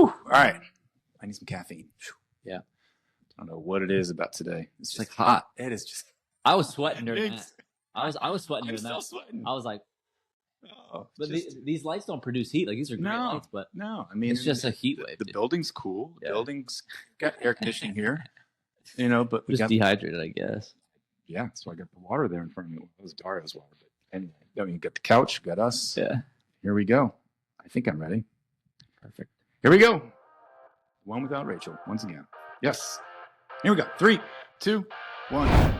Whew. All right. I need some caffeine. Yeah. I don't know what it is about today. It's just like hot. It is just. I was sweating during that. I was sweating I'm during still that. sweating. I was like, Oh, but these lights don't produce heat. Like these are great lights, but no. I mean, it's just a heat wave. The building's cool. The Yeah. building's got air conditioning here. But we just got dehydrated, I guess. Yeah, so I got the water there in front of me. It was Dario's water, but anyway, then we got the couch, got us. Yeah. Here we go. I think I'm ready. Perfect. Here we go. One without Rachel, once again. Yes. Here we go. 3, 2, 1.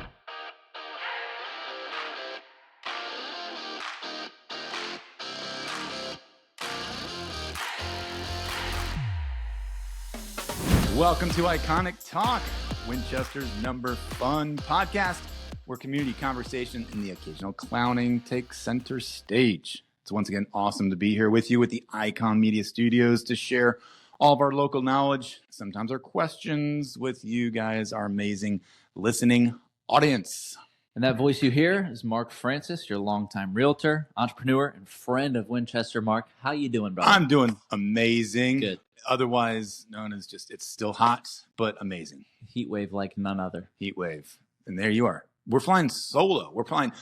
Welcome to Iconic Talk, Winchester's number fun podcast, where community conversation and the occasional clowning take center stage. It's once again awesome to be here with you at the Icon Media Studios to share all of our local knowledge, sometimes our questions with you guys, our amazing listening audience. And that voice you hear is Mark Francis, your longtime realtor, entrepreneur, and friend of Winchester. Mark, how you doing, brother? I'm doing amazing. Good. Otherwise known as just, it's still hot, but amazing. Heat wave like none other. Heat wave. And there you are. We're flying solo.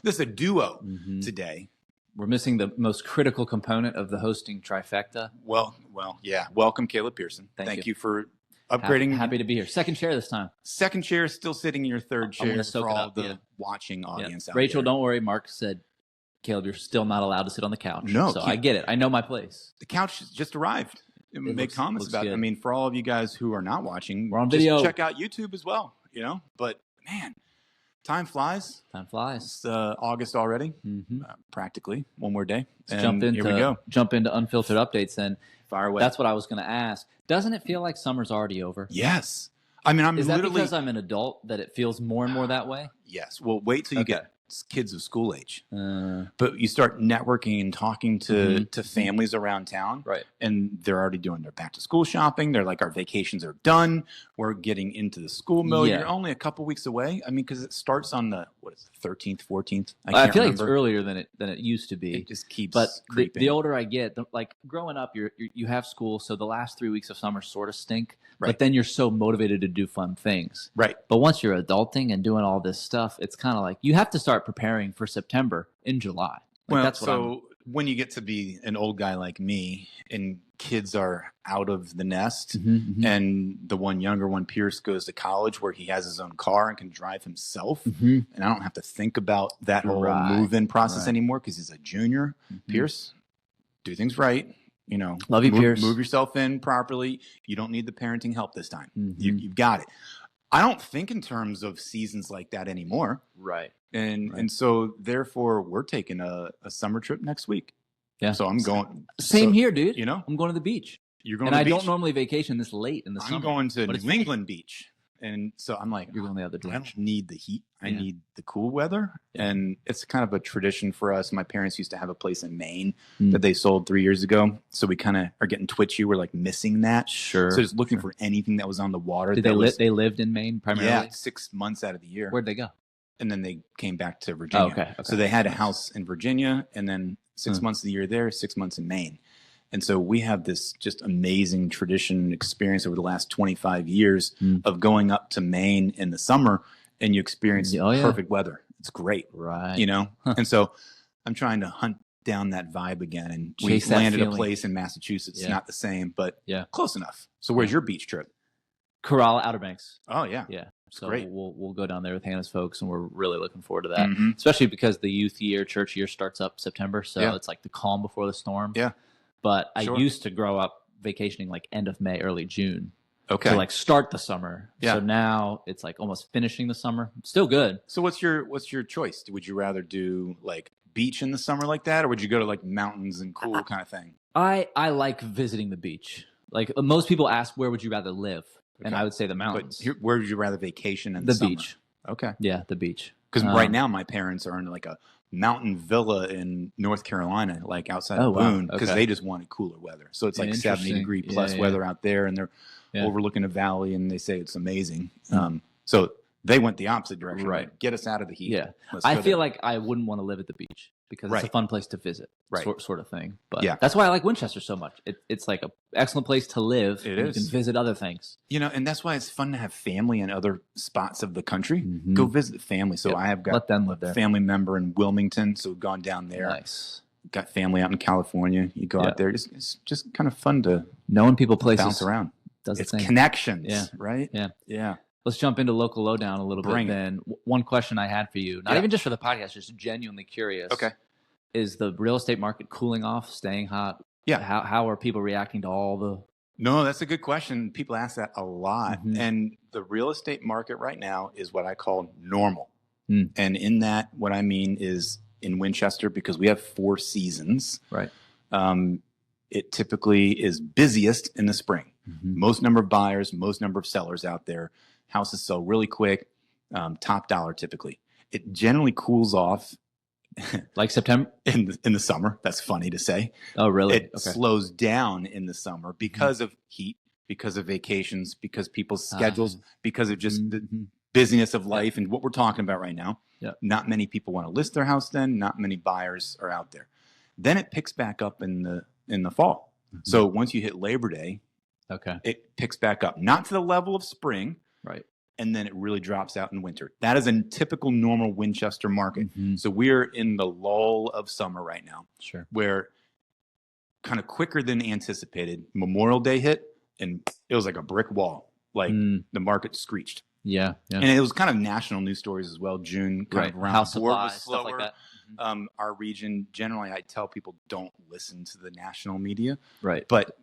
This is a duo today. We're missing the most critical component of the hosting trifecta. Well, yeah. Welcome, Caleb Pearson. Thank you for upgrading. Happy to be here. Second chair this time. Second chair, still sitting in your third chair soak for it all up, the watching audience out Rachel, there. don't worry. Mark said, Caleb, you're still not allowed to sit on the couch. No. So I get it. I know my place. The couch just arrived. Make comments about it. I mean, for all of you guys who are not watching, we're on video. Just check out YouTube as well, But, man, time flies. Time flies. It's August already, practically. One more day. Here we go. Jump into unfiltered updates then. Fire away. That's what I was going to ask. Doesn't it feel like summer's already over? Yes. I mean, Is that because I'm an adult that it feels more and more that way? Yes. Well, wait till you get kids of school age. But you start networking and talking to families around town. Right. And they're already doing their back to school shopping. They're like, our vacations are done. We're getting into the school mode. Yeah. You're only a couple weeks away. I mean, because it starts on the, 13th, 14th? I feel like it's earlier than it used to be. It just keeps creeping. The older I get, like growing up, you have school. So the last 3 weeks of summer sort of stink. Right. But then you're so motivated to do fun things. Right. But once you're adulting and doing all this stuff, it's kind of like you have to start preparing for September in July. When you get to be an old guy like me and kids are out of the nest and the one younger one, Pierce, goes to college where he has his own car and can drive himself. And I don't have to think about that whole move-in process anymore because he's a junior. Pierce, do things right. Love you, Pierce. Move yourself in properly. You don't need the parenting help this time. You've got it. I don't think in terms of seasons like that anymore. Right. And so therefore we're taking a summer trip next week. Yeah. So I'm going. Same here, dude. I'm going to the beach. You're going and to the I beach? don't normally vacation this late in the summer. I'm going to New England Beach. And so I'm like, you're going the other direction. I don't need the heat. I need the cool weather. And it's kind of a tradition for us. My parents used to have a place in Maine that they sold 3 years ago. So we kind of are getting twitchy. We're like missing that. Sure. So just looking for anything that was on the water. Did they lived in Maine primarily? Yeah, 6 months out of the year. Where'd they go? And then they came back to Virginia. Okay. So they had a house in Virginia and then 6 months of the year there, 6 months in Maine. And so we have this just amazing tradition experience over the last 25 years of going up to Maine in the summer and you experience perfect weather. It's great. Right. And so I'm trying to hunt down that vibe again. And we landed a place in Massachusetts. Yeah. Not the same, but close enough. So where's your beach trip? Corolla, Outer Banks. Oh, yeah. Yeah. So great. We'll go down there with Hannah's folks, and we're really looking forward to that, especially because the youth year, church year starts up September. So it's like the calm before the storm. Yeah. But I used to grow up vacationing like end of May, early June. Okay. To like start the summer. Yeah. So now it's like almost finishing the summer. Still good. So what's your choice? Would you rather do like beach in the summer like that, or would you go to like mountains and cool kind of thing? I like visiting the beach. Like most people ask, where would you rather live? Okay. And I would say the mountains. But where would you rather vacation in the summer? Beach. Okay. Yeah, the beach. Because right now my parents are in like a mountain villa in North Carolina, like outside of Boone, because they just wanted cooler weather. So it's like 70-degree plus weather out there, and they're overlooking a valley, and they say it's amazing. So they went the opposite direction. Right. Like, get us out of the heat. Yeah. I feel like I wouldn't want to live at the beach because it's a fun place to visit, sort of thing. But that's why I like Winchester so much. It's like an excellent place to live. It is. You can visit other things. And that's why it's fun to have family in other spots of the country. Go visit family. So I have got let them live there. Family member in Wilmington, so we've gone down there. Nice. Got family out in California. You go out there. It's just kind of fun to knowing people, places, bounce around. It's connections, right? Yeah. Let's jump into local lowdown a little bit then. One question I had for you, not even just for the podcast, just genuinely curious. Okay. Is the real estate market cooling off, staying hot? Yeah. How are people reacting to all the... No, that's a good question. People ask that a lot. And the real estate market right now is what I call normal. And in that, what I mean is in Winchester, because we have 4 seasons. Right. It typically is busiest in the spring. Most number of buyers, most number of sellers out there. Houses sell really quick, top dollar typically. It generally cools off like September in the summer. That's funny to say. Oh, really? It slows down in the summer because of heat, because of vacations, because people's schedules, because of just the busyness of life and what we're talking about right now. Not many people want to list their house then. Not many buyers are out there. Then it picks back up in the fall. So once you hit Labor Day, it picks back up, not to the level of spring, right? And then it really drops out in winter. That is a typical normal Winchester market. So we're in the lull of summer right now, where kind of quicker than anticipated, Memorial Day hit, and it was like a brick wall. Like the market screeched. And it was kind of national news stories as well. June, kind of around house supply, was slower. stuff like that. Our region, generally, I tell people don't listen to the national media. Right. But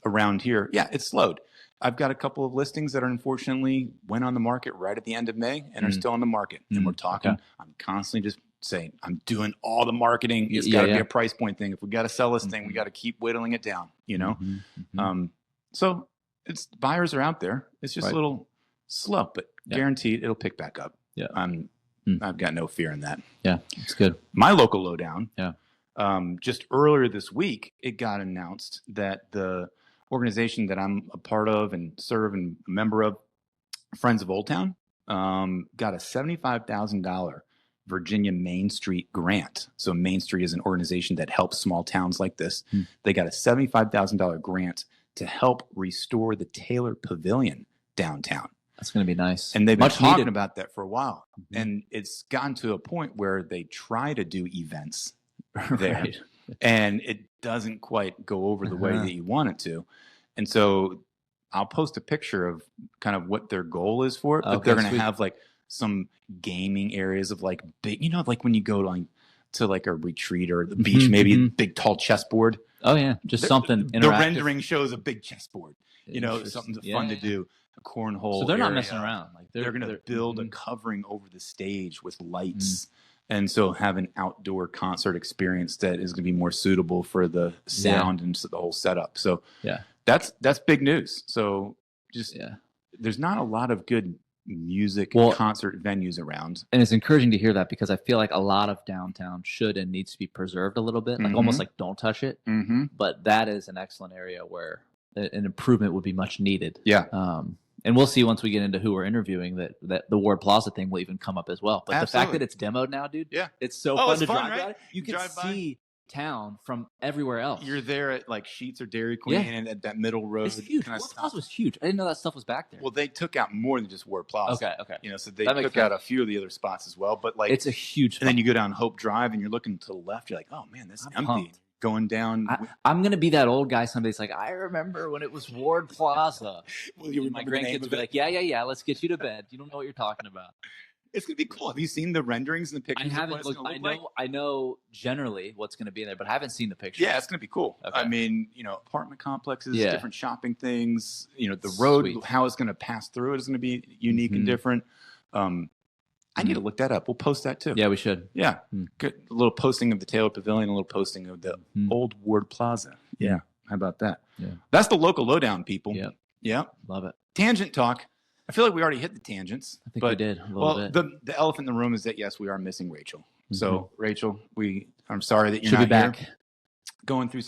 around here, it slowed. I've got a couple of listings that are unfortunately went on the market right at the end of May and are still on the market. And we're talking, I'm constantly just saying, I'm doing all the marketing. It's got to be a price point thing. If we got to sell this thing, we got to keep whittling it down, So buyers are out there. It's just a little slow, but guaranteed it'll pick back up. I've got no fear in that. Yeah, it's good. My local lowdown. Just earlier this week, it got announced that the organization that I'm a part of and serve and a member of, Friends of Old Town, got a $75,000 Virginia Main Street grant. So Main Street is an organization that helps small towns like this. They got a $75,000 grant to help restore the Taylor Pavilion downtown. That's going to be nice. And they've been talking about that for a while. And it's gotten to a point where they try to do events there. And it doesn't quite go over the way that you want it to. And so I'll post a picture of kind of what their goal is for it. But they're going to have like some gaming areas of like big, like when you go to like a retreat or the beach, maybe big tall chessboard. Oh yeah. Just something interactive. The rendering shows a big chessboard, something fun to do. A cornhole. So they're not messing around. Like they're going to build a covering over the stage with lights. And so have an outdoor concert experience that is going to be more suitable for the sound and the whole setup. So that's big news. So there's not a lot of good music concert venues around. And it's encouraging to hear that because I feel like a lot of downtown should and needs to be preserved a little bit, like almost like don't touch it. But that is an excellent area where an improvement would be much needed. And we'll see once we get into who we're interviewing that the Ward Plaza thing will even come up as well. But the fact that it's demoed now, dude, it's so fun to drive by. You can see town from everywhere else. You're there at like Sheetz or Dairy Queen and at that middle road. It's huge. Ward Plaza was huge. I didn't know that stuff was back there. Well, they took out more than just Ward Plaza. Okay. So they took out a few of the other spots as well. But like it's a huge spot. And then you go down Hope Drive and you're looking to the left. You're like, oh man, this is empty. Pumped. Going down. I'm going to be that old guy someday. It's like, I remember when it was Ward Plaza. Well, my grandkids will be like, yeah, let's get you to bed. You don't know what you're talking about. It's going to be cool. Have you seen the renderings and the pictures? I haven't looked. I know generally what's going to be in there, but I haven't seen the pictures. Yeah, it's going to be cool. Okay. I mean, apartment complexes, different shopping things, the road, how it's going to pass through it is going to be unique and different. I need to look that up. We'll post that too. Yeah, we should. Yeah. Good. A little posting of the Taylor Pavilion, a little posting of the old Ward Plaza. Yeah. How about that? Yeah. That's the local lowdown, people. Yeah. Yeah. Love it. Tangent talk. I feel like we already hit the tangents. I think we did a little bit. The elephant in the room is that, yes, we are missing Rachel. So, Rachel, I'm sorry that you're not back. Here. Going through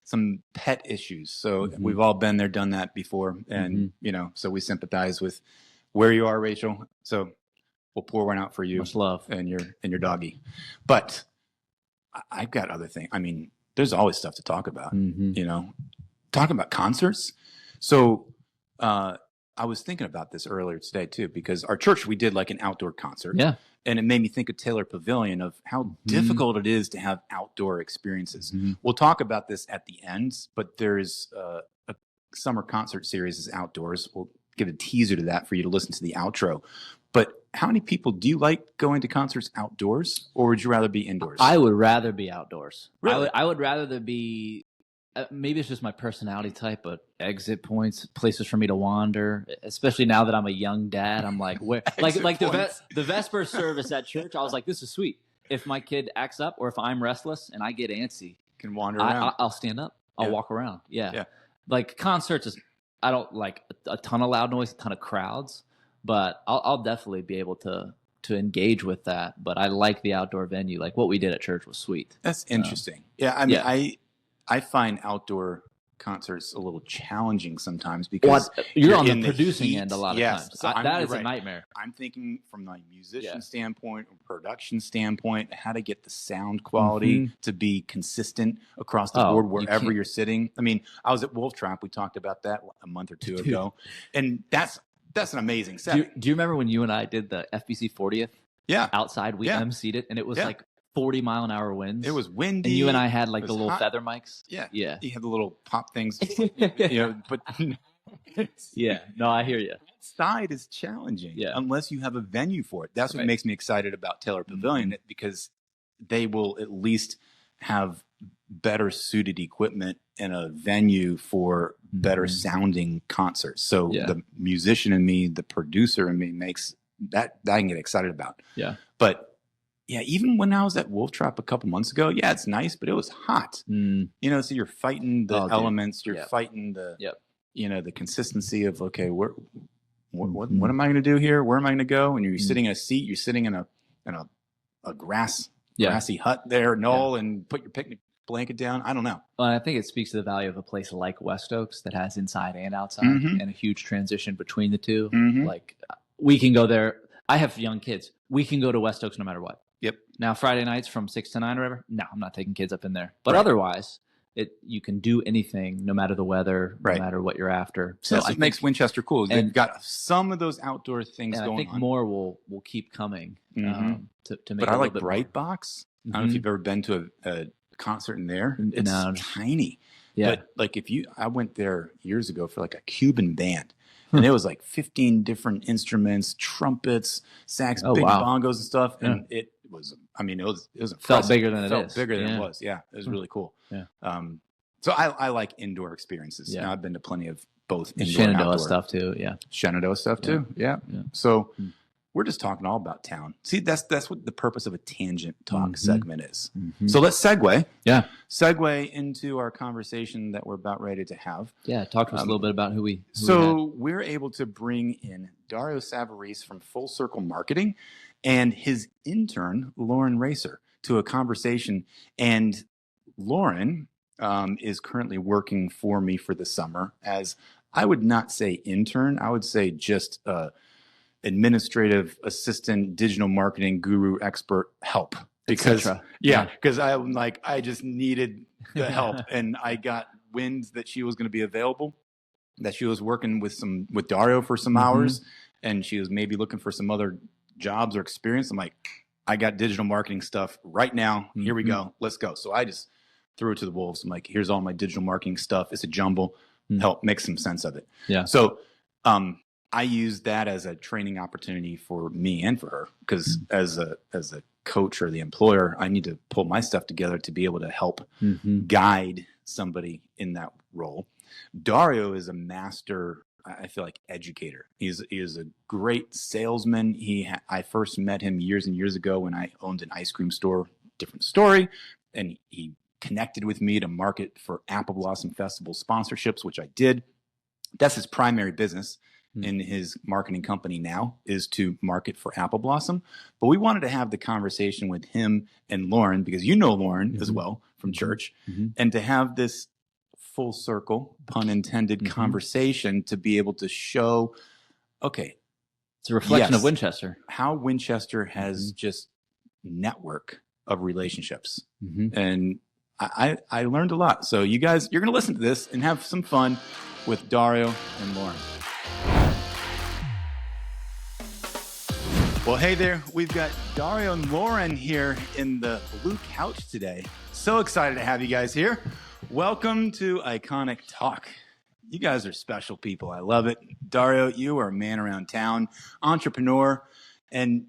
some pet issues. So we've all been there, done that before. And, so we sympathize with where you are, Rachel. So we'll pour one out for you. Much love. And your doggy. But I've got other things. I mean, there's always stuff to talk about, talking about concerts. So I was thinking about this earlier today too, because our church, we did like an outdoor concert. Yeah. And it made me think of Taylor Pavilion, of how difficult it is to have outdoor experiences. We'll talk about this at the end, but there's a summer concert series is outdoors. We'll give a teaser to that for you to listen to the outro. But how many people do you like going to concerts outdoors, or would you rather be indoors? I would rather be outdoors. Really? I would rather there be, maybe it's just my personality type, but exit points, places for me to wander, especially now that I'm a young dad. I'm like, where, like the Vesper service at church, I was like, this is sweet. If my kid acts up or if I'm restless and I get antsy, can wander around. I'll stand up. I'll walk around. Yeah. Like concerts is, I don't like a ton of loud noise, a ton of crowds, but I'll definitely be able to engage with that. But I like the outdoor venue. Like what we did at church was sweet. That's interesting. I mean, I find outdoor concerts a little challenging sometimes because you're on the producing end a lot of times. So that is a nightmare. I'm thinking from the musician standpoint, or production standpoint, how to get the sound quality to be consistent across the board wherever you're sitting. I mean, I was at Wolf Trap. We talked about that a month or two ago, and that's an amazing setting. Do you remember when you and I did the FBC 40th? Yeah, outside we emceed it, and it was like 40-mile-an-hour winds. It was windy. And you and I had like the little feather mics. Yeah. You had the little pop things, but yeah, no, I hear you. Outside is challenging unless you have a venue for it. That's what makes me excited about Taylor Pavilion, because they will at least have better suited equipment and a venue for better sounding concerts. So the musician in me, the producer in me makes that I can get excited about. Yeah. But even when I was at Wolf Trap a couple months ago, it's nice, but it was hot. So you're fighting the elements, you're fighting the, the consistency of, okay, what am I going to do here? Where am I going to go? And you're sitting in a seat, you're sitting in a grassy hut there, Noel, and put your picnic blanket down. I don't know. Well, I think it speaks to the value of a place like West Oaks that has inside and outside and a huge transition between the two. Like we can go there. I have young kids. We can go to West Oaks no matter what. Yep. Now Friday nights from 6 to 9 or whatever. No, I'm not taking kids up in there. But otherwise, you can do anything, no matter the weather, no matter what you're after. So that's what makes Winchester cool. They've got some of those outdoor things going on. I think more will keep coming to make. But I like Brightbox. I don't know if you've ever been to a concert in there. It's tiny. Yeah. But like I went there years ago for like a Cuban band. And it was like 15 different instruments, trumpets, sax, big bongos and stuff. And it was impressive. Felt bigger than it is. Bigger than it was. Yeah. It was really cool. Yeah. So I like indoor experiences. Yeah. I've been to plenty of both indoor Shenandoah and outdoor stuff too. Yeah. Shenandoah stuff too. Yeah. So we're just talking all about town. See, that's what the purpose of a tangent talk segment is. So let's segue. Yeah. Segue into our conversation that we're about ready to have. Yeah. Talk to us a little bit about who we we're able to bring in Dario Savarese from Full Circle Marketing and his intern, Lauren Racer, to a conversation. And Lauren is currently working for me for the summer as, I would not say intern, I would say just administrative assistant, digital marketing guru, expert help. Because I'm like, I just needed the help, and I got wind that she was going to be available, that she was working with Dario for some hours, and she was maybe looking for some other jobs or experience. I'm like, I got digital marketing stuff right now. Here we go. Let's go. So I just threw it to the wolves. I'm like, here's all my digital marketing stuff. It's a jumble. Help make some sense of it. Yeah. So I use that as a training opportunity for me and for her, because as a coach or the employer, I need to pull my stuff together to be able to help guide somebody in that role. Dario is a master, I feel like, educator. He is a great salesman. I first met him years and years ago when I owned an ice cream store, different story, and he connected with me to market for Apple Blossom Festival sponsorships, which I did. That's his primary business in his marketing company now, is to market for Apple Blossom. But we wanted to have the conversation with him and Lauren, because you know Lauren as well from church, and to have this full circle, pun intended, conversation to be able to show, okay, it's a reflection of Winchester. How Winchester has just network of relationships. And I learned a lot. So you guys, you're going to listen to this and have some fun with Dario and Lauren. Well, hey there. We've got Dario and Lauren here in the blue couch today. So excited to have you guys here. Welcome to Iconic Talk. You guys are special people. I love it. Dario, you are a man around town, entrepreneur, and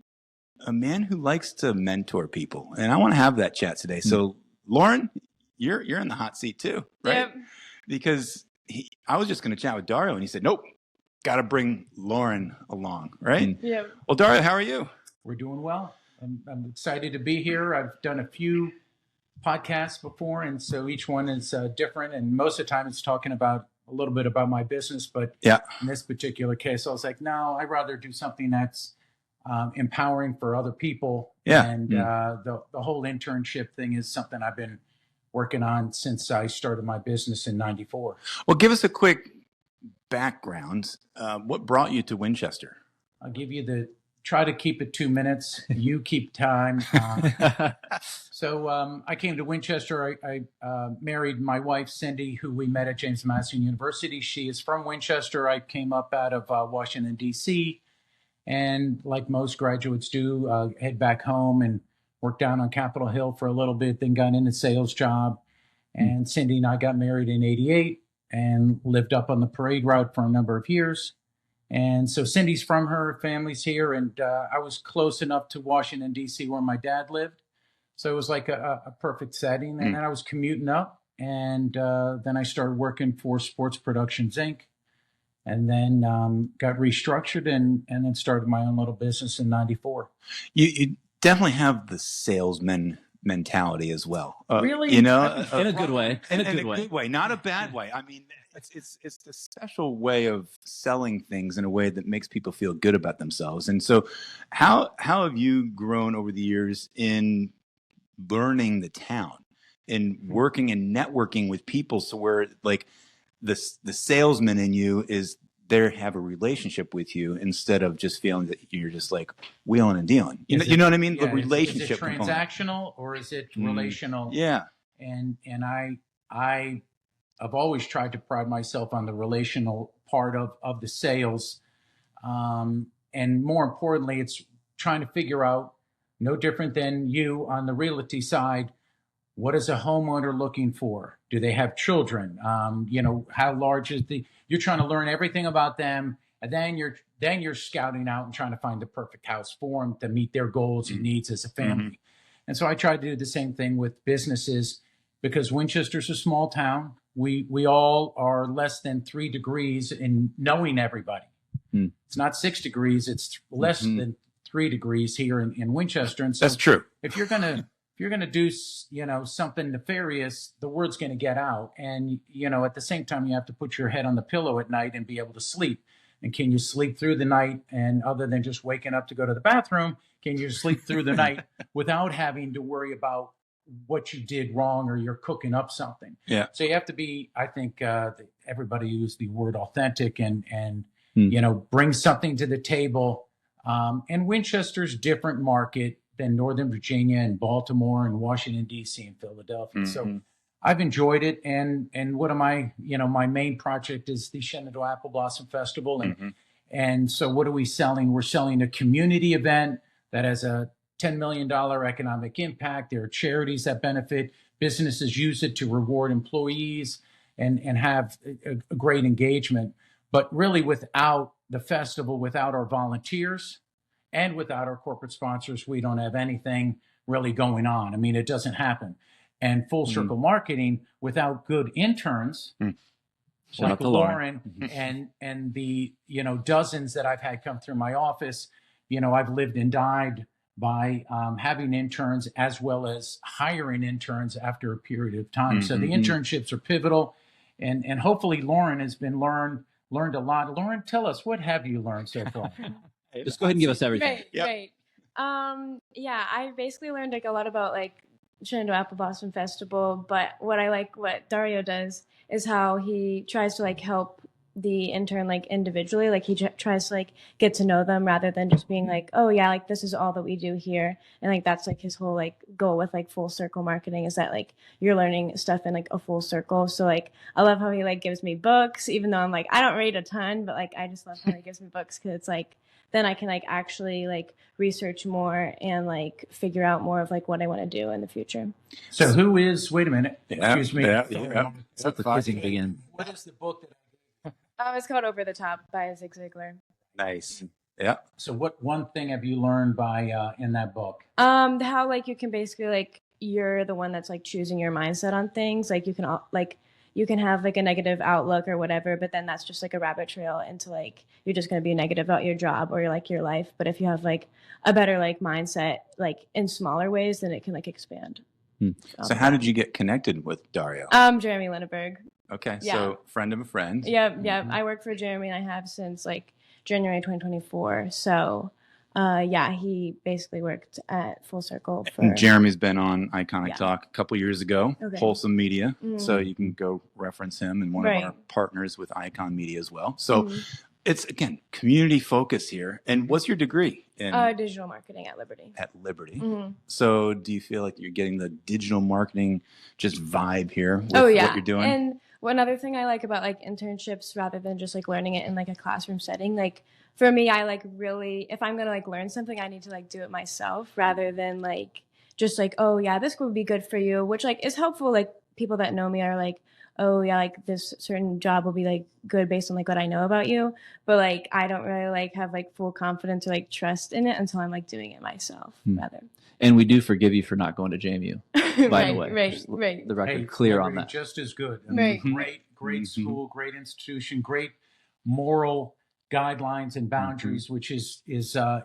a man who likes to mentor people. And I want to have that chat today. So, Lauren, you're in the hot seat too, right? Yep. Because I was just going to chat with Dario, and he said, nope. Got to bring Lauren along, right? Yeah. Well, Dario, how are you? We're doing well. I'm excited to be here. I've done a few podcasts before, and so each one is different. And most of the time, it's talking about a little bit about my business. But in this particular case, I was like, no, I'd rather do something that's empowering for other people. Yeah. And the whole internship thing is something I've been working on since I started my business in '94. Well, give us a quick background. What brought you to Winchester? I'll give you try to keep it 2 minutes. You keep time. So I came to Winchester. I married my wife, Cindy, who we met at James Madison University. She is from Winchester. I came up out of Washington, D.C. And like most graduates do, head back home and worked down on Capitol Hill for a little bit, then got in a sales job. And Cindy and I got married in '88. And lived up on the parade route for a number of years. And so Cindy's from her family's here, and I was close enough to Washington, D.C., where my dad lived. So it was like a perfect setting. And then I was commuting up, and then I started working for Sports Productions, Inc., and then got restructured and then started my own little business in '94. You definitely have the salesman mentality as well. Really? In a good way. In a good way, not a bad way. I mean, it's the special way of selling things in a way that makes people feel good about themselves. And so how have you grown over the years in learning the town, in working and networking with people, so where like the salesman in you is there, have a relationship with you instead of just feeling that you're just like wheeling and dealing. You know what I mean? Yeah, the relationship. Is it transactional or is it relational? Yeah. And I've always tried to pride myself on the relational part of the sales. And more importantly, it's trying to figure out, no different than you on the realty side, what is a homeowner looking for? Do they have children? How large is you're trying to learn everything about them, and then you're scouting out and trying to find the perfect house for them to meet their goals and needs as a family. And so I tried to do the same thing with businesses, because Winchester's a small town. We all are less than 3 degrees in knowing everybody. It's not 6 degrees; it's less than 3 degrees here in Winchester. And so that's true. If you're gonna do something nefarious, the word's gonna get out. And at the same time, you have to put your head on the pillow at night and be able to sleep. And can you sleep through the night? And other than just waking up to go to the bathroom, can you sleep through the night without having to worry about what you did wrong or you're cooking up something? Yeah. So you have to be, I think everybody used the word authentic and bring something to the table. And Winchester's different market than Northern Virginia and Baltimore and Washington, D.C. and Philadelphia. So I've enjoyed it. And what am I, my main project is the Shenandoah Apple Blossom Festival. And so what are we selling? We're selling a community event that has a $10 million economic impact. There are charities that benefit. Businesses use it to reward employees and have a great engagement. But really, without the festival, without our volunteers, and without our corporate sponsors, we don't have anything really going on. I mean, it doesn't happen. And full circle marketing, without good interns, like Lauren and the dozens that I've had come through my office, I've lived and died by having interns as well as hiring interns after a period of time. So the internships are pivotal, and hopefully Lauren has been learned a lot. Lauren, tell us, what have you learned so far? Just go ahead and give us everything. Right. I basically learned a lot about Shenandoah Apple Blossom Festival, but what Dario does is how he tries to help the intern like individually. Like he tries to like get to know them rather than just being like, oh yeah, like this is all that we do here. And like that's like his whole like goal with like full circle marketing is that like you're learning stuff in like a full circle. So like I love how he like gives me books, even though I'm like I don't read a ton, but like I just love how he gives me books because it's like then I can like actually like research more and like figure out more of like what I want to do in the future. So who is, wait a minute, excuse me. Let the quizzing begin. What is the book that it's called Over the Top by Zig Ziglar. Nice. Yeah. So what one thing have you learned by in that book? How like you can basically like you're the one that's like choosing your mindset on things. Like you can have like a negative outlook or whatever, but then that's just like a rabbit trail into like you're just going to be negative about your job or like your life. But if you have like a better like mindset like in smaller ways, then it can like expand. So how did you get connected with Dario? Jeremy Linneberg. Okay, yeah. So friend of a friend. Yeah. I work for Jeremy and I have since like January 2024. So he basically worked at Full Circle. And Jeremy's been on Iconic Talk a couple years ago, Wholesome Media. So you can go reference him and one of our partners with Icon Media as well. So it's, again, community focus here. And what's your degree? In digital marketing at Liberty. At Liberty. So do you feel like you're getting the digital marketing just vibe here with what you're doing? And one other thing I like about like internships rather than just like learning it in like a classroom setting, like for me, I like really, if I'm going to like learn something, I need to like do it myself rather than like just like, oh yeah, this would be good for you, which like is helpful. Like people that know me are like, oh yeah, like this certain job will be like good based on like what I know about you. But like, I don't really like have like full confidence or like trust in it until I'm like doing it myself rather. And we do forgive you for not going to JMU, by the way. Right. The record clear on that. Just as good. I mean, great school, great institution, great moral guidelines and boundaries, which is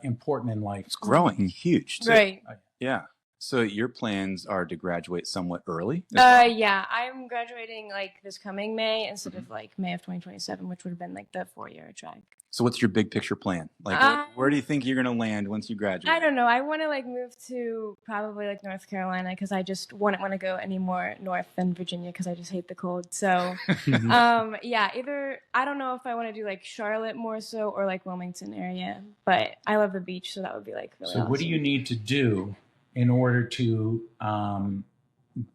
important in life. It's growing huge too. Right. Yeah. So your plans are to graduate somewhat early? Yeah, I'm graduating like this coming May instead of like May of 2027, which would have been like the 4-year track. So what's your big picture plan? Like where do you think you're going to land once you graduate? I don't know. I want to like move to probably like North Carolina because I just wouldn't want to go any more north than Virginia because I just hate the cold. So either I don't know if I want to do like Charlotte more so or like Wilmington area, but I love the beach, so that would be like really awesome. What do you need to do in order to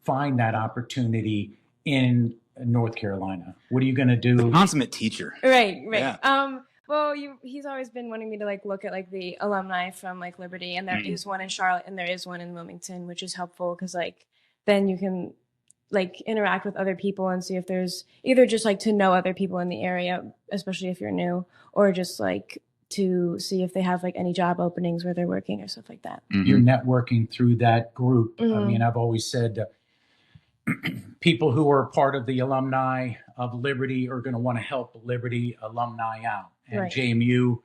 find that opportunity in North Carolina? What are you going to do? The consummate teacher. Right. Yeah. Well, he's always been wanting me to like look at like the alumni from like Liberty, and there is one in Charlotte and there is one in Wilmington, which is helpful because like then you can like interact with other people and see if there's either just like to know other people in the area, especially if you're new, or just like to see if they have like any job openings where they're working or stuff like that. You're networking through that group. I mean, I've always said people who are part of the alumni of Liberty are going to want to help Liberty alumni out. And JMU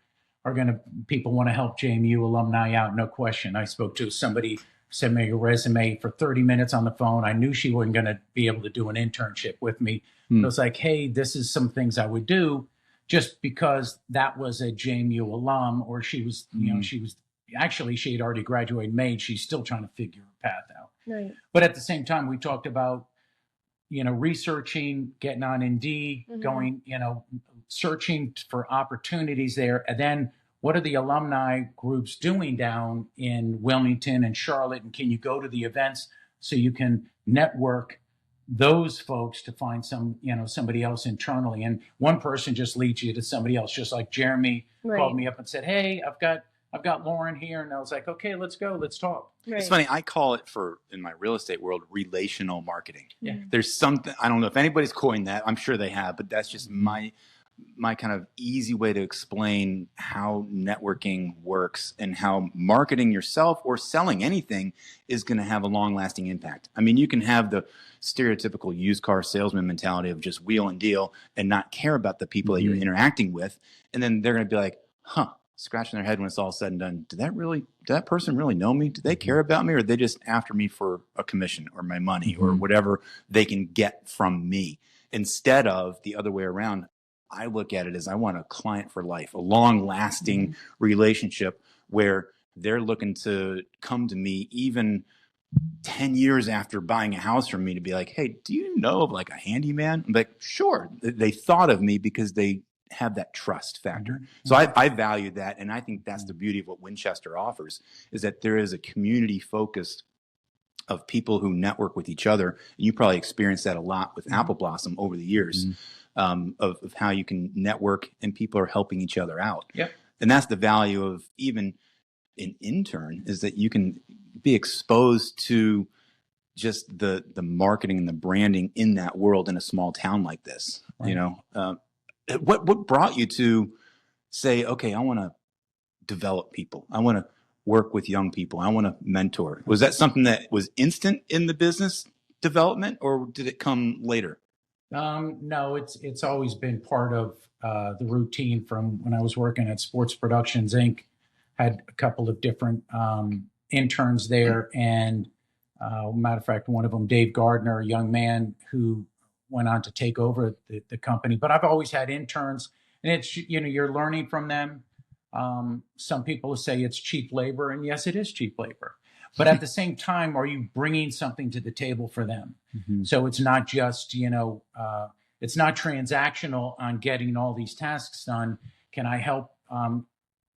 people want to help JMU alumni out, no question. I spoke to somebody, sent me a resume for 30 minutes on the phone. I knew she wasn't going to be able to do an internship with me. I was like, hey, this is some things I would do. Just because that was a JMU alum, or she was, she had already graduated May, and she's still trying to figure her path out. Right. But at the same time, we talked about, researching, getting on Indeed, going, searching for opportunities there. And then what are the alumni groups doing down in Wilmington and Charlotte? And can you go to the events so you can network those folks to find somebody else internally? And one person just leads you to somebody else, just like Jeremy called me up and said, hey, I've got Lauren here. And I was like, okay, let's go, let's talk. Right. It's funny. I call it in my real estate world, relational marketing. Yeah. There's something, I don't know if anybody's coined that. I'm sure they have, but that's just my kind of easy way to explain how networking works and how marketing yourself or selling anything is going to have a long lasting impact. I mean, you can have the stereotypical used car salesman mentality of just wheel and deal and not care about the people that you're interacting with. And then they're going to be like, scratching their head when it's all said and done. Did that person really know me? Do they care about me? Or are they just after me for a commission or my money or whatever they can get from me? Instead of the other way around, I look at it as I want a client for life, a long-lasting relationship where they're looking to come to me even 10 years after buying a house from me to be like, hey, do you know of like a handyman? I'm like, sure. They thought of me because they have that trust factor. Mm-hmm. So I value that. And I think that's the beauty of what Winchester offers, is that there is a community focused of people who network with each other. And you probably experienced that a lot with Apple Blossom over the years, of how you can network and people are helping each other out. Yep. And that's the value of even an intern, is that you can be exposed to just the marketing and the branding in that world in a small town like this. Right. You know, what brought you to say, okay, I want to develop people. I want to work with young people. I want to mentor. Was that something that was instant in the business development, or did it come later? No, it's always been part of the routine from when I was working at Sports Productions Inc. Had a couple of different interns there, and matter of fact, one of them, Dave Gardner, a young man who went on to take over the company. But I've always had interns, and it's, you know, you're learning from them. Some people say it's cheap labor, and yes, it is cheap labor. But at the same time, are you bringing something to the table for them? Mm-hmm. So it's not just, you know, it's not transactional on getting all these tasks done. Can I help,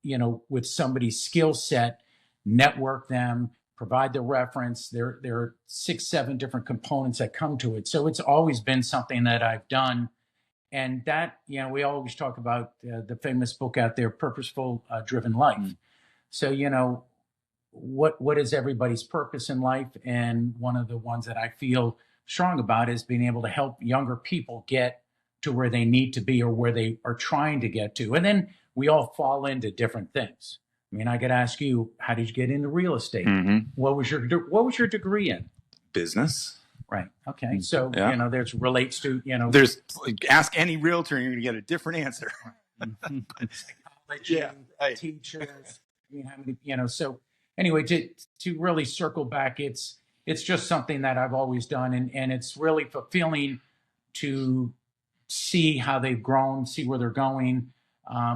you know, with somebody's skill set, network them, provide the reference? There are 6-7 different components that come to it. So it's always been something that I've done. And that, you know, we always talk about the famous book out there, Purposeful Driven Life. Mm. So, you know, what is everybody's purpose in life? And one of the ones that I feel strong about is being able to help younger people get to where they need to be or where they are trying to get to. And then we all fall into different things. I mean, I could ask you, how did you get into real estate? Mm-hmm. What was your degree in? Business. Right. Okay. So, yeah. You know, there's relates to, you know, there's ask any realtor and you're going to get a different answer. Psychology, teachers, I mean, how many, you know, so anyway, to really circle back, it's just something that I've always done. And it's really fulfilling to see how they've grown, see where they're going,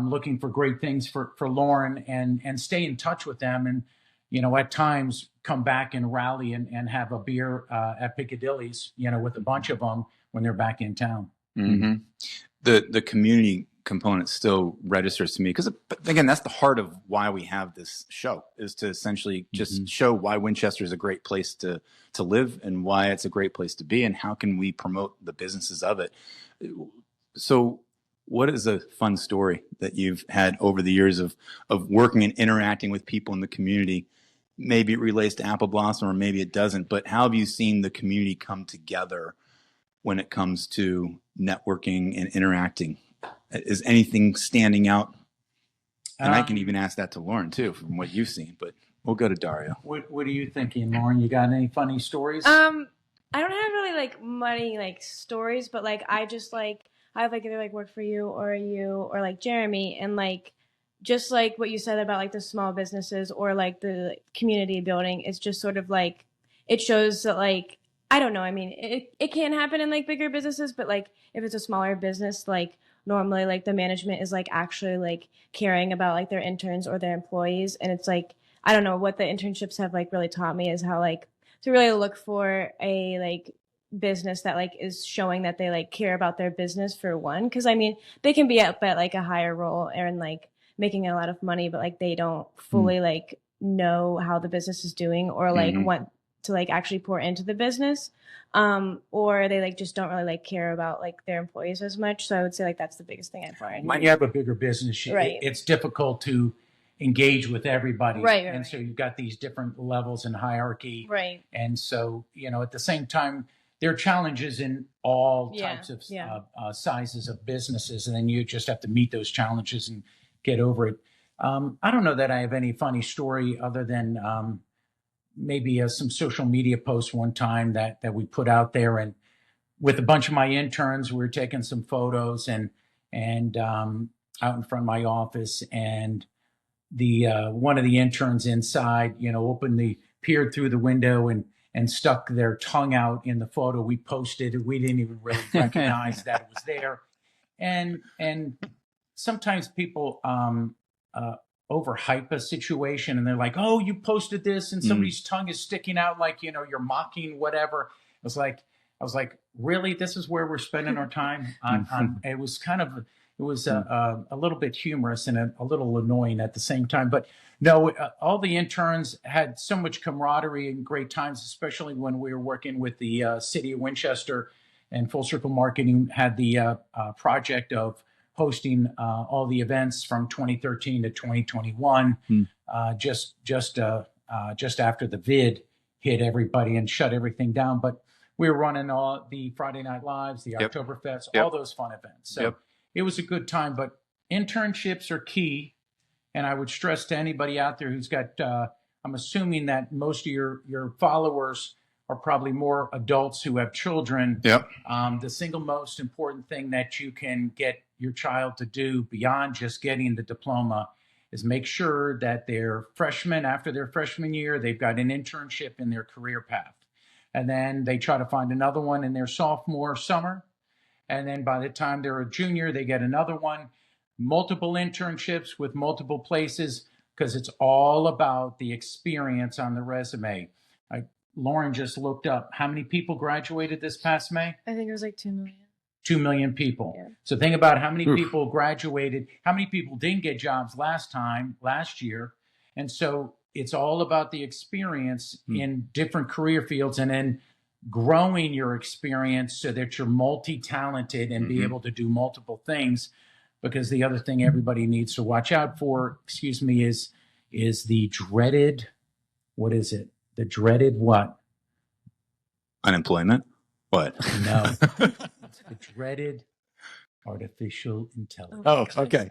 looking for great things for Lauren and stay in touch with them. And, you know, at times come back and rally and have a beer at Piccadilly's, you know, with a bunch of them when they're back in town. Mm-hmm. The community component still registers to me because, again, that's the heart of why we have this show, is to essentially just show why Winchester is a great place to live and why it's a great place to be and how can we promote the businesses of it. So what is a fun story that you've had over the years of working and interacting with people in the community? Maybe it relates to Apple Blossom or maybe it doesn't, but how have you seen the community come together when it comes to networking and interacting? Is anything standing out? And I can even ask that to Lauren too, from what you've seen, but we'll go to Dario. What are you thinking, Lauren? You got any funny stories? I don't have really like many like stories, but like I just like I've like either like worked for you or like Jeremy, and like just like what you said about like the small businesses or like the community building is just sort of like it shows that like I don't know. I mean, it can happen in like bigger businesses, but like if it's a smaller business, like normally like the management is like actually like caring about like their interns or their employees, and it's like I don't know, what the internships have like really taught me is how like to really look for a like business that like is showing that they like care about their business for one, because I mean they can be up at like a higher role and like making a lot of money, but like they don't fully like know how the business is doing or like want to like actually pour into the business, or they like just don't really like care about like their employees as much. So I would say like that's the biggest thing I've learned. When you have a bigger business, right, it's difficult to engage with everybody, right. And so you've got these different levels and hierarchy, right? And so, you know, at the same time, there are challenges in all types of sizes of businesses, and then you just have to meet those challenges and get over it. I don't know that I have any funny story other than maybe some social media posts one time that we put out there, and with a bunch of my interns, we were taking some photos and out in front of my office, and the one of the interns inside, you know, peered through the window and stuck their tongue out in the photo we posted. We didn't even really recognize that it was there. And sometimes people overhype a situation, and they're like, "Oh, you posted this, and somebody's tongue is sticking out, like, you know, you're mocking whatever." I was like, really? This is where we're spending our time on it was kind of, it was a little bit humorous and a little annoying at the same time. But no, all the interns had so much camaraderie and great times, especially when we were working with the city of Winchester, and Full Circle Marketing had the project of hosting all the events from 2013 to 2021, just after the vid hit everybody and shut everything down. But we were running all the Friday Night Lives, the Oktoberfest, all those fun events. So it was a good time. But internships are key. And I would stress to anybody out there who's got, I'm assuming that most of your followers are probably more adults who have children. The single most important thing that you can get your child to do beyond just getting the diploma is make sure that they're freshmen, after their freshman year, they've got an internship in their career path. And then they try to find another one in their sophomore summer. And then by the time they're a junior, they get another one, multiple internships with multiple places, because it's all about the experience on the resume. Lauren just looked up how many people graduated this past May. I think it was like 2 million. 2 million people. So think about how many people graduated, how many people didn't get jobs last year. And so it's all about the experience in different career fields, and then growing your experience so that you're multi-talented and be able to do multiple things. Because the other thing everybody needs to watch out for, is the dreaded, what is it? The dreaded what? Unemployment? What? No. It's the dreaded artificial intelligence. Oh, okay.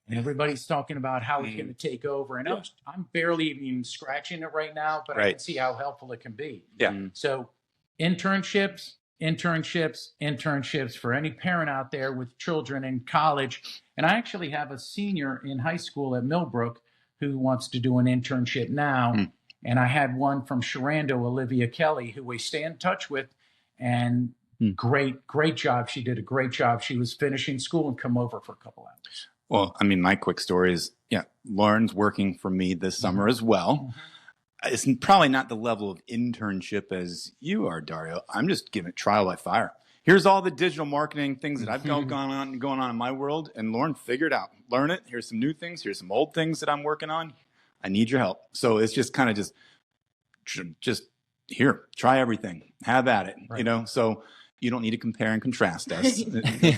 And everybody's talking about how it's going to take over. And I'm barely even scratching it right now, but I can see how helpful it can be. So internships for any parent out there with children in college. And I actually have a senior in high school at Millbrook who wants to do an internship now. And I had one from Sharando, Olivia Kelly, who we stay in touch with. And great job. She did a great job. She was finishing school and come over for a couple hours. Well, I mean, my quick story is, Lauren's working for me this summer as well. It's probably not the level of internship as you are, Dario. I'm just giving it trial by fire. Here's all the digital marketing things that I've got going on in my world. And Lauren, figure it out. Learn it. Here's some new things. Here's some old things that I'm working on. I need your help. So it's just kind of just here, try everything. Have at it, so you don't need to compare and contrast us.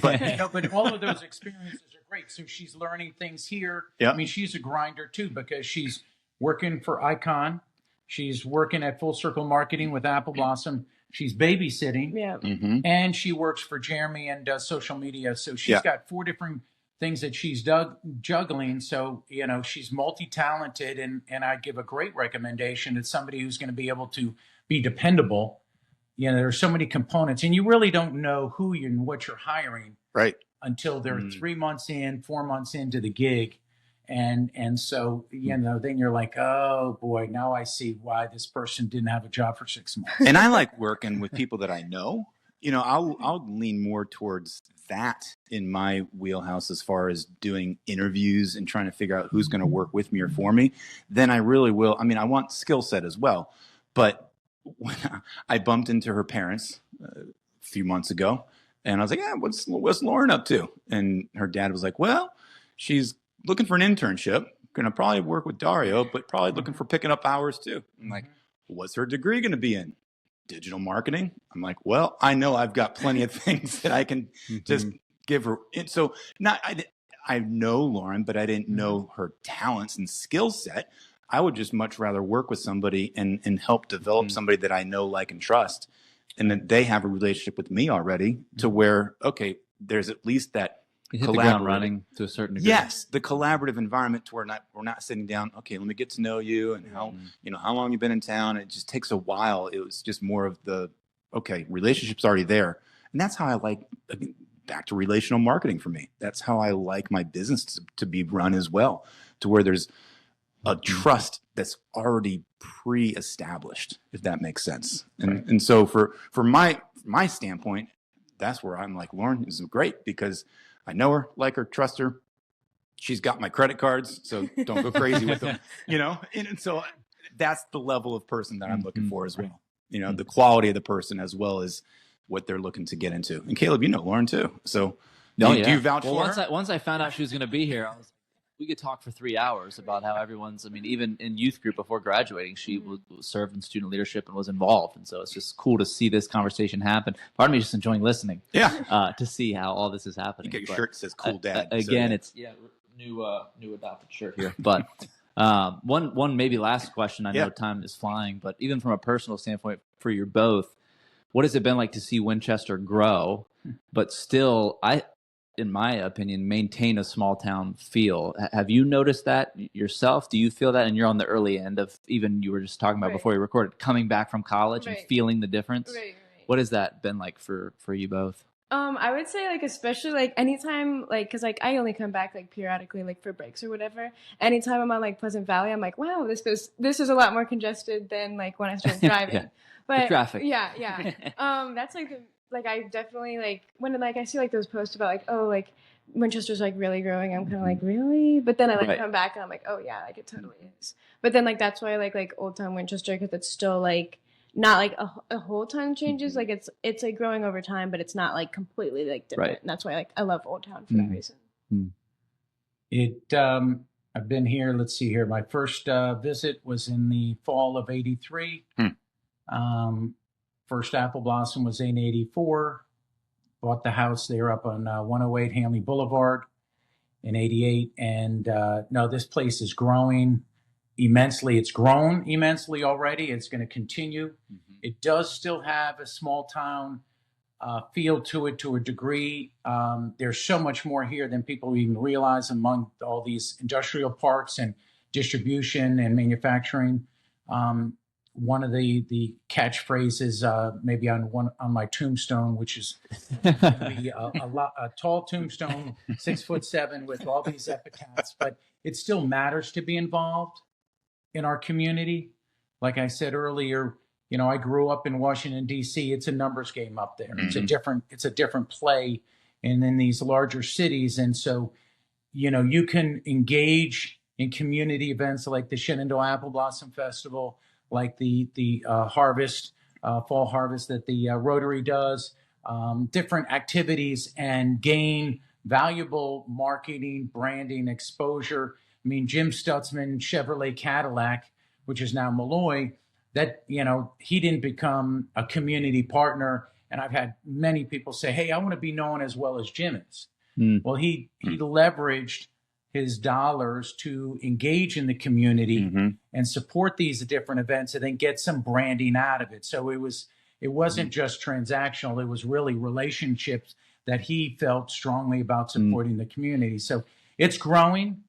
But all of those experiences are great. So she's learning things here. I mean, she's a grinder too, because she's working for Icon. She's working at Full Circle Marketing with Apple Blossom. She's babysitting. And she works for Jeremy and does social media. So she's got 4 different things that she's juggling. So, she's multi-talented, and I give a great recommendation. It's somebody who's going to be able to be dependable. There are so many components, and you really don't know who and what you're hiring until they're 3 months in, 4 months into the gig. And so, then you're like, oh boy, now I see why this person didn't have a job for 6 months. And I like working with people that I know. I'll lean more towards that in my wheelhouse as far as doing interviews and trying to figure out who's going to work with me or for me. Then I really will. I mean, I want skill set as well. But when I bumped into her parents a few months ago, and I was like, what's Lauren up to? And her dad was like, well, she's looking for an internship, going to probably work with Dario, but probably looking for picking up hours too. I'm like, what's her degree going to be in? Digital marketing. I'm like, well, I know I've got plenty of things that I can just give her. And so I know Lauren, but I didn't know her talents and skill set. I would just much rather work with somebody and help develop somebody that I know, like, and trust. And then they have a relationship with me already to where, okay, there's at least that you hit the ground running to a certain degree. Yes, the collaborative environment to where we're not sitting down. Okay, let me get to know you and how long you've been in town. It just takes a while. It was just more of the relationship's already there, and that's how I like. Back to relational marketing for me. That's how I like my business to be run as well, to where there's a trust that's already pre-established, if that makes sense. And so for my standpoint, that's where I'm like, Lauren is great because I know her, like her, trust her. she's got my credit cards, so don't go crazy with them, and so that's the level of person that I'm looking for as well. The quality of the person as well as what they're looking to get into. And Caleb, Lauren too. So do you vouch for her? Once I found out she was going to be here, I was we could talk for 3 hours about how everyone's, even in youth group before graduating, she served in student leadership and was involved. And so it's just cool to see this conversation happen. Part of me is just enjoying listening to see how all this is happening. You got your shirt that says cool dad. Again, it's new adopted shirt here. But one maybe last question. I know time is flying, but even from a personal standpoint for you both, what has it been like to see Winchester grow, but still, in my opinion, maintain a small town feel? Have you noticed that yourself? Do you feel that? And you're on the early end of, even you were just talking about before we recorded, coming back from college and feeling the difference. Right. What has that been like for you both? I would say especially anytime because I only come back periodically for breaks or whatever. Anytime I'm on Pleasant Valley, I'm like, wow, this is a lot more congested than when I started driving. But the traffic. Yeah. That's I definitely when I see those posts about Winchester's really growing, I'm kind of really, but then I come back and I'm like, oh yeah, it totally is. But then that's why I like Old Town Winchester, because it's still not a whole ton changes. It's growing over time, but it's not completely different. Right. And that's why I love Old Town for that reason. I've been here. Let's see here. My first visit was in the fall of '83. First apple blossom was in '84. Bought the house there up on 108 Hanley Boulevard in '88. And no, this place is growing immensely. It's grown immensely already. It's going to continue. It does still have a small town feel to it to a degree. There's so much more here than people even realize among all these industrial parks and distribution and manufacturing. One of the catchphrases, maybe on my tombstone, which is a tall tombstone, 6'7", with all these epitaphs, but it still matters to be involved in our community. Like I said earlier, I grew up in Washington D.C. It's a numbers game up there. It's a different play, and in these larger cities, and so you can engage in community events like the Shenandoah Apple Blossom Festival, like the harvest, fall harvest that the Rotary does, different activities, and gain valuable marketing, branding, exposure. Jim Stutzman, Chevrolet Cadillac, which is now Malloy, that, he didn't become a community partner. And I've had many people say, hey, I want to be known as well as Jim is. Well, he leveraged his dollars to engage in the community and support these different events and then get some branding out of it. So it wasn't just transactional. It was really relationships that he felt strongly about supporting the community. So it's growing.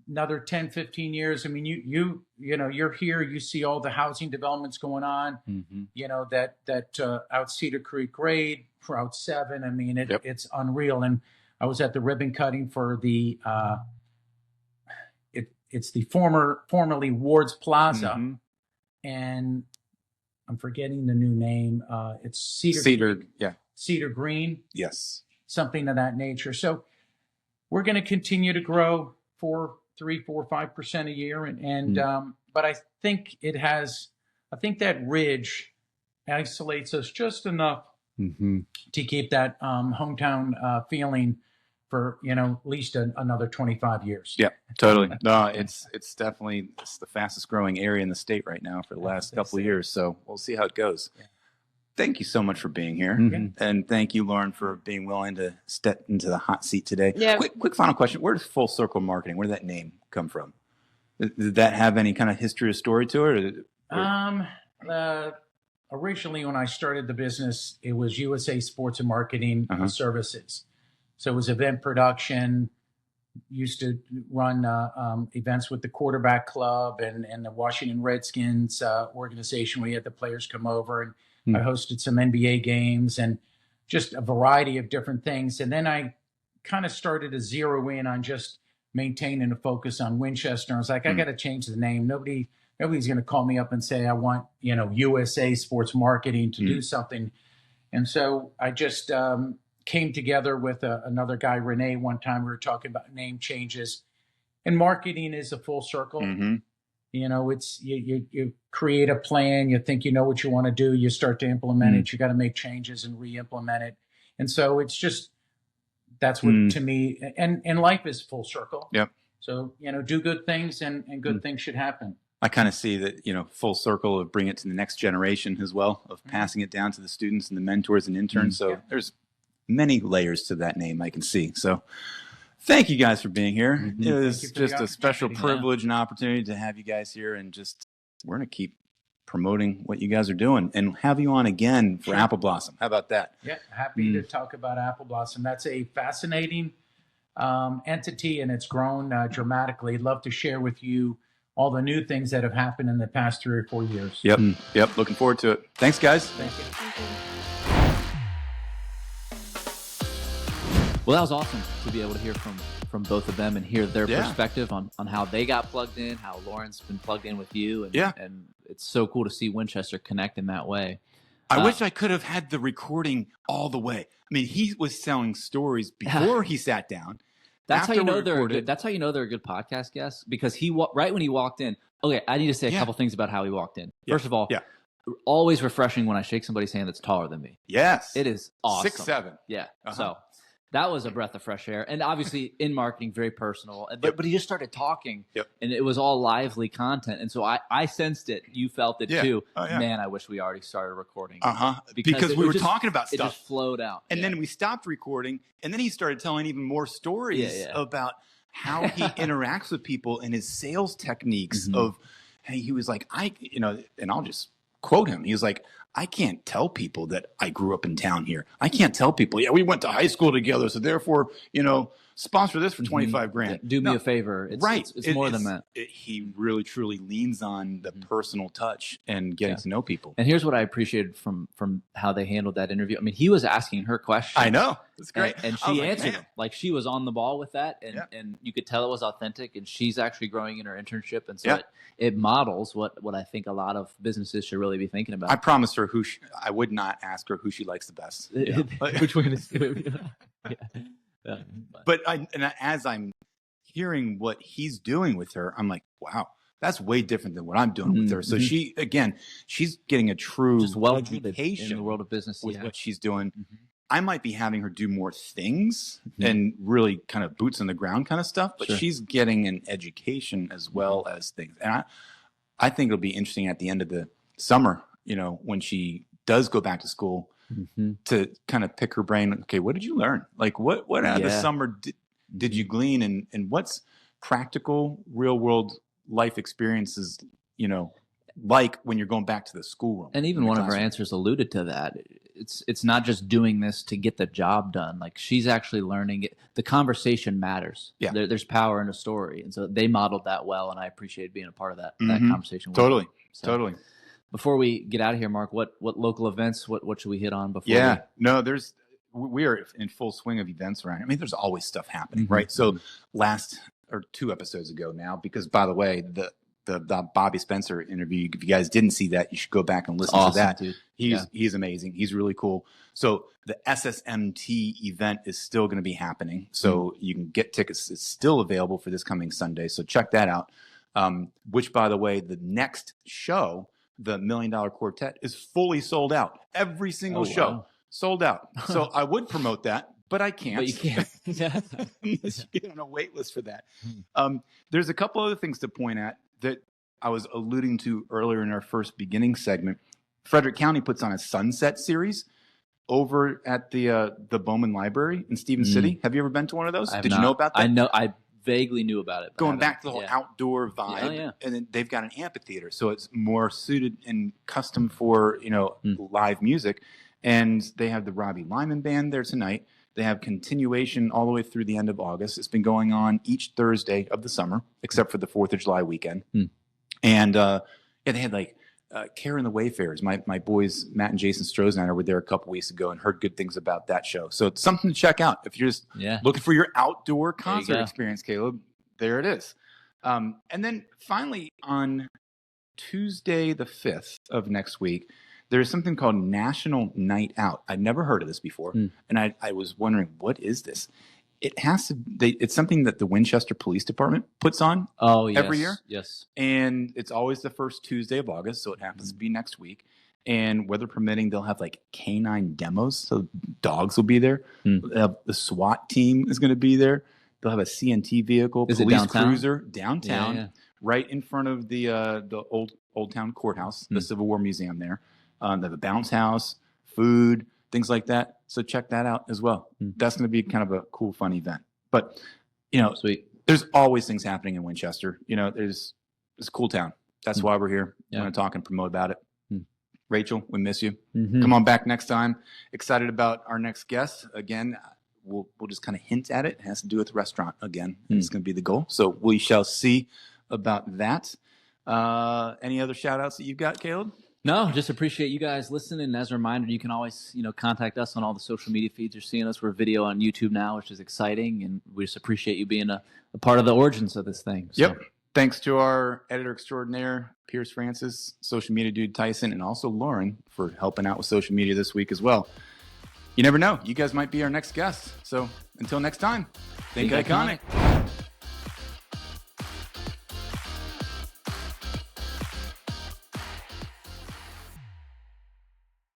Another 10, 15 years. You're here, you see all the housing developments going on, that out Cedar Creek grade, Route 7. It's unreal. And I was at the ribbon cutting for the, it's the formerly Ward's Plaza, and I'm forgetting the new name. It's Cedar Green. Yes. Something of that nature. So we're going to continue to grow 3-4-5% a year. But I think that ridge isolates us just enough to keep that hometown feeling for, at least another 25 years. Yeah, totally. No, it's definitely the fastest growing area in the state right now for the last couple of years. So we'll see how it goes. Yeah. Thank you so much for being here. And thank you, Lauren, for being willing to step into the hot seat today. Yeah. Quick final question. Where does Full Circle Marketing, where did that name come from? Did that have any kind of history or story to it? Originally, when I started the business, it was USA Sports and Marketing Services. So it was event production, used to run events with the quarterback club and the Washington Redskins organization. We had the players come over, and I hosted some NBA games and just a variety of different things. And then I kind of started to zero in on just maintaining a focus on Winchester. I was like, I got to change the name. Nobody's going to call me up and say, I want, USA Sports Marketing to do something. And so I just came together with another guy, Renee, one time. We were talking about name changes. And marketing is a full circle. Mm-hmm. You know, it's you create a plan, you think you know what you want to do, you start to implement it, you got to make changes and re-implement it. And so it's just, that's what to me, and life is full circle. Yep. So, you know, do good things and good things should happen. I kind of see that, you know, full circle of bringing it to the next generation as well, of passing it down to the students and the mentors and interns. So there's many layers to that name I can see. So thank you guys for being here. It was just a special privilege and opportunity to have you guys here, and just we're going to keep promoting what you guys are doing and have you on again for Apple Blossom. How about that? Yeah, happy to talk about Apple Blossom. That's a fascinating entity, and it's grown dramatically. Love to share with you all the new things that have happened in the past 3 or 4 years. Yep. Looking forward to it. Thanks, guys. Thank you. Thank you. Well, that was awesome to be able to hear from both of them and hear their perspective on how they got plugged in, how Lauren's been plugged in with you. And, and it's so cool to see Winchester connect in that way. I wish I could have had the recording all the way. I mean, he was telling stories before he sat down. That's how you know they're a good. That's how you know they're a good podcast guest, because right when he walked in. Okay, I need to say a couple things about how he walked in. First of all, always refreshing when I shake somebody's hand that's taller than me. Yes, it is awesome. 6'7". Yeah, so that was a breath of fresh air, and obviously in marketing, very personal. But he just started talking, and it was all lively content, and so I sensed it. You felt it too. Man, I wish we already started recording. Because we were talking about stuff. It just flowed out, and then we stopped recording, and then he started telling even more stories about how he interacts with people and his sales techniques. Of, hey, he was like, and I'll just quote him. He was like, I can't tell people that I grew up in town here. I can't tell people, we went to high school together, so therefore, sponsor this for 25 grand. Do me a favor. It's more than that. He really, truly leans on the personal touch and getting to know people. And here's what I appreciated from how they handled that interview. I mean, he was asking her questions. I know. It's great. And she answered them. Like, she was on the ball with that, and you could tell it was authentic, and she's actually growing in her internship. And so it models what I think a lot of businesses should really be thinking about. I promised her I would not ask her who she likes the best. Which one is But as I'm hearing what he's doing with her, I'm like, wow, that's way different than what I'm doing with her. So she's getting a true education in the world of business with what she's doing. I might be having her do more things and really kind of boots on the ground kind of stuff, but she's getting an education as well as things. And I think it'll be interesting at the end of the summer, when she does go back to school, to kind of pick her brain. Okay, what did you learn? Like what out of the summer did you glean, and what's practical real world life experiences, like when you're going back to the schoolroom? And even one of her answers alluded to that. It's not just doing this to get the job done. Like, she's actually learning it. The conversation matters. Yeah. There's power in a story. And so they modeled that well, and I appreciated being a part of that conversation. Totally. Before we get out of here, Mark, what local events, what should we hit on before? We are in full swing of events around. I mean, there's always stuff happening, right? So last or 2 episodes ago now, because by the way, the Bobby Spencer interview, if you guys didn't see that, you should go back and listen to that. Dude. He's amazing. He's really cool. So the SSMT event is still going to be happening. So you can get tickets. It's still available for this coming Sunday. So check that out. Which, by the way, the next show, the $1 Million Quartet, is fully sold out. Every single show sold out. So I would promote that, but I can't. But you can't. Unless you get on a wait list for that. There's a couple other things to point at that I was alluding to earlier in our first beginning segment. Frederick County puts on a Sunset series over at the Bowman Library in Stevens City. Have you ever been to one of those? Did you know about that? I vaguely knew about it. Going back to the whole outdoor vibe. And then they've got an amphitheater, so it's more suited and custom for, live music. And they have the Robbie Lyman Band there tonight. They have continuation all the way through the end of August. It's been going on each Thursday of the summer, except for the 4th of July weekend. And they had like Karen the Wayfarers. My boys, Matt and Jason Strozniner, were there a couple weeks ago and heard good things about that show. So it's something to check out. If you're just looking for your outdoor concert experience, Caleb, there it is. And then finally, on Tuesday the 5th of next week, there's something called National Night Out. I'd never heard of this before. And I was wondering, what is this? it has to. It's something that the Winchester Police Department puts on. Every year. Yes. And it's always the first Tuesday of August, so it happens to be next week. And weather permitting, they'll have like canine demos, so dogs will be there. The SWAT team is going to be there. They'll have a CNT vehicle, police cruiser downtown, right in front of the old town courthouse, the Civil War Museum there. They have a bounce house, food, things like that. So check that out as well. That's going to be kind of a cool, fun event. But sweet. There's always things happening in Winchester. It's a cool town. That's why we're here. We want to talk and promote about it. Rachel, we miss you. Come on back next time. Excited about our next guest. Again, we'll just kind of hint at it. It has to do with restaurant again. It's going to be the goal. So we shall see about that. Any other shout outs that you've got, Caleb? No, just appreciate you guys listening. As a reminder, you can always, contact us on all the social media feeds. You're seeing us. We're video on YouTube now, which is exciting. And we just appreciate you being a part of the origins of this thing. So. Yep. Thanks to our editor extraordinaire, Pierce Francis, social media dude Tyson, and also Lauren for helping out with social media this week as well. You never know. You guys might be our next guest. So until next time, think iconic.